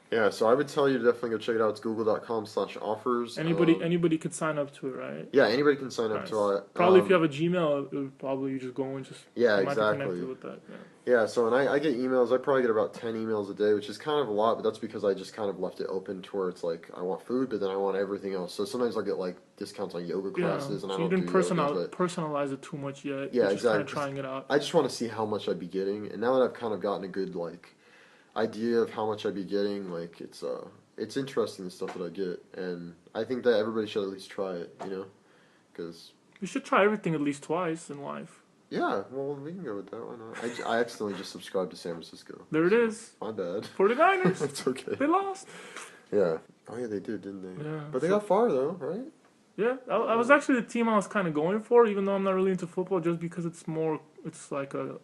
Yeah, so I would tell you to definitely go check it out. It's google.com/offers. Anybody can sign up to it, right? Yeah, anybody can sign up to it. Probably if you have a Gmail, you just go and just exactly. with that. Yeah, so and I get emails. I probably get about 10 emails a day, which is kind of a lot, but that's because I just kind of left it open to where it's I want food, but then I want everything else. So sometimes I'll get discounts on yoga classes, and I don't do yoga, personalize it too much yet. Yeah, You're just exactly. Kind of trying it out. I just want to see how much I'd be getting, and now that I've kind of gotten a good idea of how much I'd be getting, it's interesting the stuff that I get, and I think that everybody should at least try it, you know, because You should try everything at least twice in life. yeah, well, we can go with that. Why not? I accidentally just subscribed to San Francisco. There it is. My bad. 49ers. It's okay. They lost. Yeah. Oh yeah, they did, didn't they? Yeah. But they got far though, right? Yeah, I was actually the team I was kind of going for, even though I'm not really into football, just because it's like a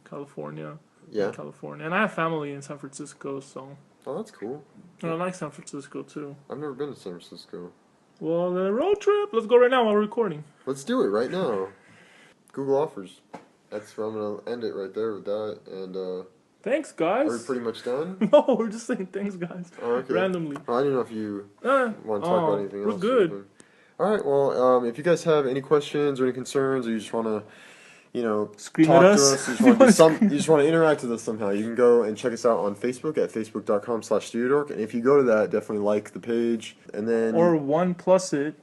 California. Yeah. California, and I have family in San Francisco, so. Oh, that's cool. And I like San Francisco too. I've never been to San Francisco. Well, the road trip. Let's go right now while we're recording. Let's do it right now. Google offers. I'm gonna end it right there with that. And thanks, guys. are we pretty much done? No, we're just saying thanks, guys. Oh, okay. Randomly. Oh, I didn't know if you want to talk about anything else. We're good. All right. Well, if you guys have any questions or any concerns, or you just want to, Scream talk at to us. us, you just want to interact with us somehow, you can go and check us out on Facebook at facebook.com/StudioDork. And if you go to that, definitely like the page. And then Or 1+ it.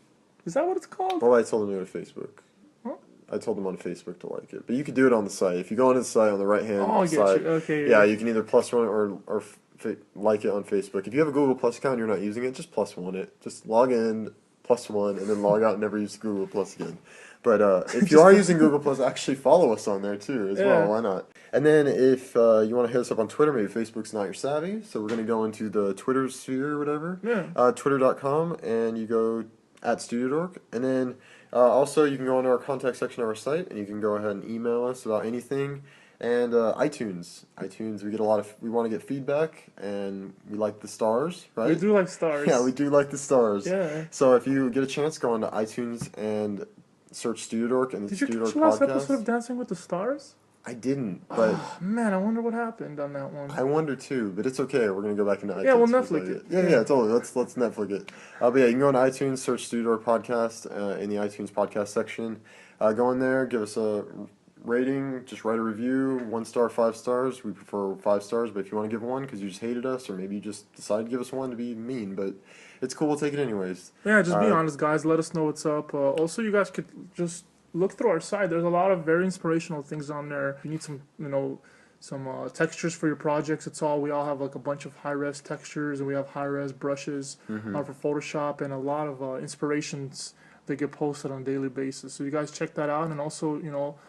Is that what it's called? Well, I told them to go to Facebook. Huh? I told them on Facebook to like it, but you can do it on the site. If you go onto the site on the right hand I get side, you. Okay. yeah, you can either +1 or like it on Facebook. If you have a Google Plus account and you're not using it, just +1 it. Just log in, +1, and then log out and never use Google Plus again. But if you are using Google Plus, actually follow us on there too as well. Why not? And then if you want to hit us up on Twitter, maybe Facebook's not your savvy, so we're going to go into the Twitter sphere or whatever. Yeah. Twitter.com, and you go at StudioDork. And then also you can go into our contact section of our site, and you can go ahead and email us about anything. And iTunes, we want to get feedback, and we like the stars, right? We do like stars. Yeah, we do like the stars. Yeah. So if you get a chance, go onto iTunes and search StudioDork and the Did you StudioDork catch the last Podcast. episode of Dancing with the Stars? I didn't, but Man, I wonder what happened on that one. I wonder too. But it's okay. We're gonna go back into iTunes. Yeah, we'll with Netflix it. Yeah, totally. Let's Netflix it. But yeah, you can go on iTunes, search StudioDork Podcast in the iTunes podcast section. Go in there, give us a rating, just write a review, 1 star, 5 stars. We prefer 5 stars, but if you want to give 1 because you just hated us, or maybe you just decided to give us 1 to be mean, but it's cool. We'll take it anyways. Yeah, just be honest, guys. Let us know what's up. Also, you guys could just look through our site. There's a lot of very inspirational things on there. If you need some, some textures for your projects, we all have like a bunch of high-res textures, and we have high-res brushes for Photoshop, and a lot of inspirations that get posted on a daily basis. So you guys check that out, and also,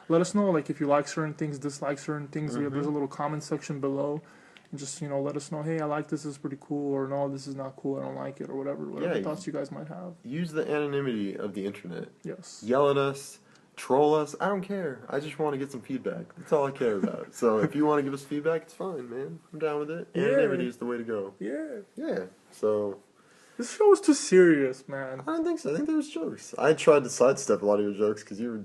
let us know, like, if you like certain things, dislike certain things. There's a little comment section below. And just, let us know, hey, I like this is pretty cool, or no, this is not cool, I don't like it, or whatever thoughts you guys might have. Use the anonymity of the internet. Yes. Yell at us, troll us, I don't care. I just want to get some feedback. That's all I care about. So if you want to give us feedback, it's fine, man. I'm down with it. Yeah. Anonymity is the way to go. Yeah. Yeah, so This show is too serious, man. I don't think so. I think there was jokes. I tried to sidestep a lot of your jokes because you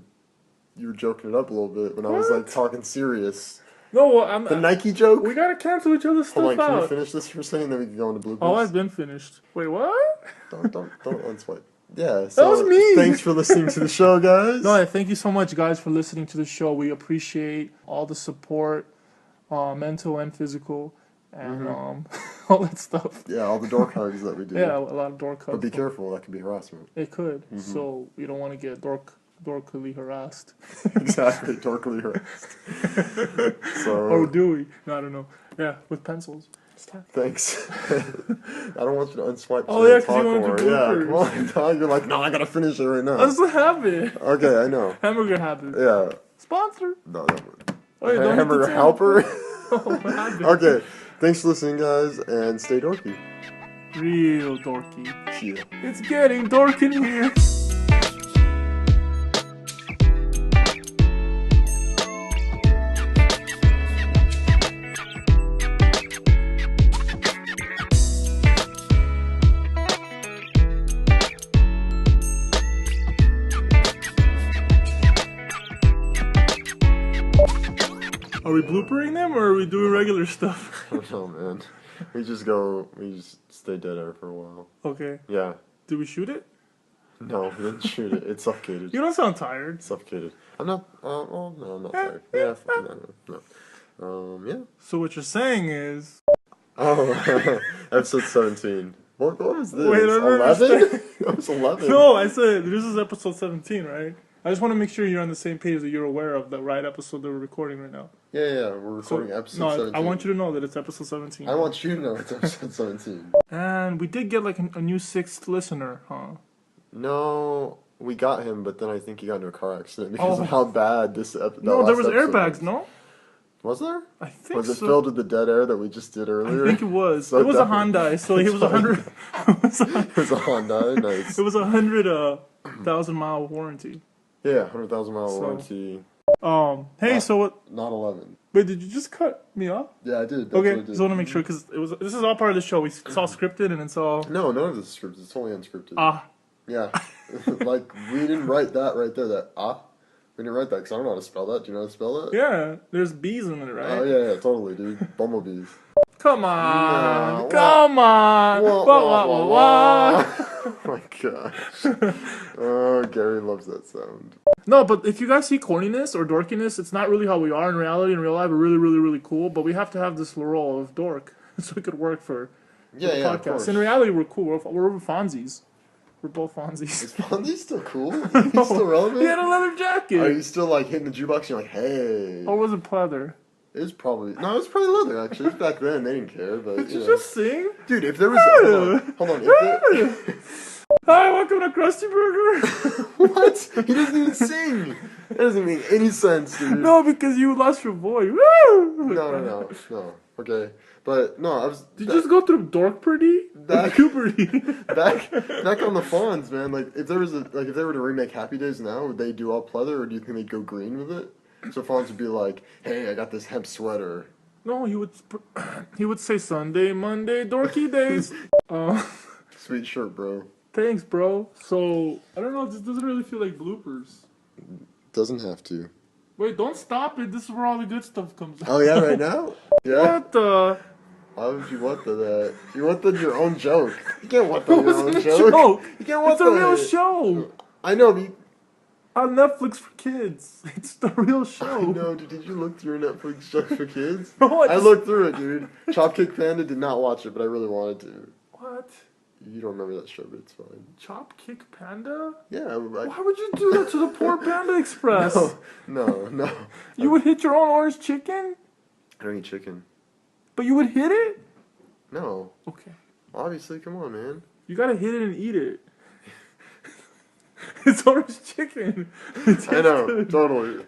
were joking it up a little bit when I was like talking serious. No, well, The Nike joke? We gotta cancel each other's stuff Hold on, out. can you finish this for a second, then we can go into bloopers? Oh, I've been finished. Wait, what? Don't unswipe. Yeah, so was mean. Thanks for listening to the show, guys. No, thank you so much, guys, for listening to the show. We appreciate all the support, mental and physical, and all that stuff. Yeah, all the dork hugs that we do. Yeah, a lot of dork hugs. But be careful, that could be harassment. It could. So you don't want to get dorkily harassed. Exactly, dorkily harassed. So, Or do we? No, I don't know. Yeah, with pencils. thanks. I don't want you to unswipe. Oh, yeah, 'cause you want to do Yeah, bloopers. come on, dog. You're like, no, I gotta finish it right now. That's the habit. Okay, I know. Hamburger habit. Yeah. Sponsor. No, that would. Oh, yeah, don't hit Hamburger the helper. Oh, habit. Okay, thanks for listening, guys, and stay dorky. Real dorky. See ya. It's getting dork in here. Are we bloopering them, or are we doing regular stuff? I don't know, man. We just stay dead air for a while. Okay. Yeah. Did we shoot it? No, we didn't shoot it. It's suffocated. You don't sound tired. Suffocated. I'm not, well, no, I'm not tired. Yeah, no. Yeah. So what you're saying is... Oh, episode 17. What was this? Wait, I don't 11? understand. That was 11. No, I said this is episode 17, right? I just want to make sure you're on the same page, that you're aware of the right episode that we're recording right now. Yeah, we're recording episode 17. I want you to know that it's episode 17. I want you to know it's episode 17. And we did get like a new 6th listener, huh? No, we got him, but then I think he got into a car accident because of how bad this episode. No, there was airbags, no? Was there? I think Was it filled with the dead air that we just did earlier? I think it was. So it was a Hyundai, so it was 100. It was a Hyundai, nice. It was 100,000-mile warranty. Yeah, 100,000 mile warranty. Hey, so what? Not 11. Wait, did you just cut me off? Yeah, I did. That's Okay, what I did. just want to make sure because this is all part of the show. It's all scripted and it's all. No, none of this is scripted. It's totally unscripted. Yeah, like we didn't write that right there. We didn't write that because I don't know how to spell that. Do you know how to spell that? Yeah, there's bees in it, right? Oh yeah, totally, dude. Bumblebees. Come on, No, come on. Oh my gosh. Oh, Gary loves that sound. No, but if you guys see corniness or dorkiness, it's not really how we are in reality. In real life, we're really, really, really cool. But we have to have this role of dork so it could work for the podcast. Of course. In reality, we're cool. We're Fonzies. We're both Fonzies. Is Fonzie still cool? He's still relevant? He had a leather jacket. Are you still like hitting the jukebox and you're like, hey? Or was it pleather? It's probably it was probably leather actually. It's back then they didn't care, but Did you know. just sing? Dude, if there was hold on. Hi, welcome to Krusty Burger. What? He doesn't even sing. That doesn't make any sense, dude. No, because you lost your voice. No. Okay, but no, I was. Did you just go through dork puberty? Puberty. back on the Fonz, man. Like, if they were to remake Happy Days now, would they do all pleather, or do you think they'd go green with it? So Fonz would be like, "Hey, I got this hemp sweater." No, he would say Sunday, Monday, dorky days. Sweet shirt, bro. Thanks, bro. So I don't know. This doesn't really feel like bloopers. Doesn't have to. Wait, don't stop it. This is where all the good stuff comes out. Oh yeah, right now. Yeah. What the? Why would you want that? You want your own joke. You can't want your own It joke. joke. You can't want It's a real show. I know, but On Netflix for kids. It's the real show. I know, dude. Did you look through Netflix show for kids? No, I looked through it, dude. Chopkick Panda did not watch it, but I really wanted to. What? You don't remember that show, but it's fine. Chop Kick Panda? Yeah. Why would you do that to the poor Panda Express? No. You would hit your own orange chicken? I don't eat chicken. But you would hit it? No. Okay. Obviously, come on, man. You gotta hit it and eat it. It's orange chicken. I know, good. Totally.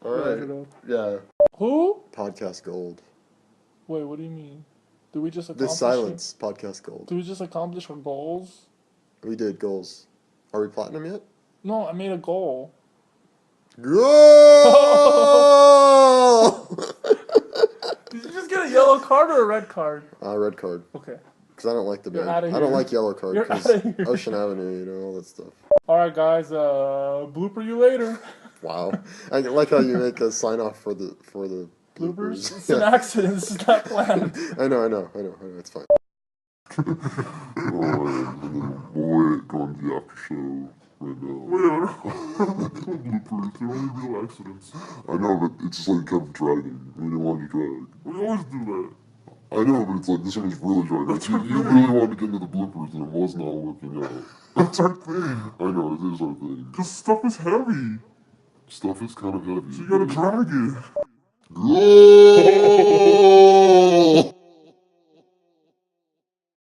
All right. Yeah. Who? Podcast gold. Wait, what do you mean? Did we just accomplish This silence, podcast gold. Did we just accomplish our goals? We did goals. Are we platinum yet? No, I made a goal. Goal! Did you just get a yellow card or a red card? Red card. Okay. Because I don't like the band. Outta here. I don't like yellow card You're because outta here. Ocean Avenue, all that stuff. Alright guys, blooper you later. Wow. I like how you make a sign off for the Bloopers? It's an accident, this is not planned. I know, it's fine. We're going to the after show right now. Bloopers, they're only real accidents. I know, but it's just like kind of dragging. We didn't want to drag. We always do that. I know, but it's like this one was really dragging. You really wanted to get into the bloopers and it was not working out. That's our thing. I know, it is our thing. Because stuff is heavy. Stuff is kind of heavy. So you gotta drag it. Goal!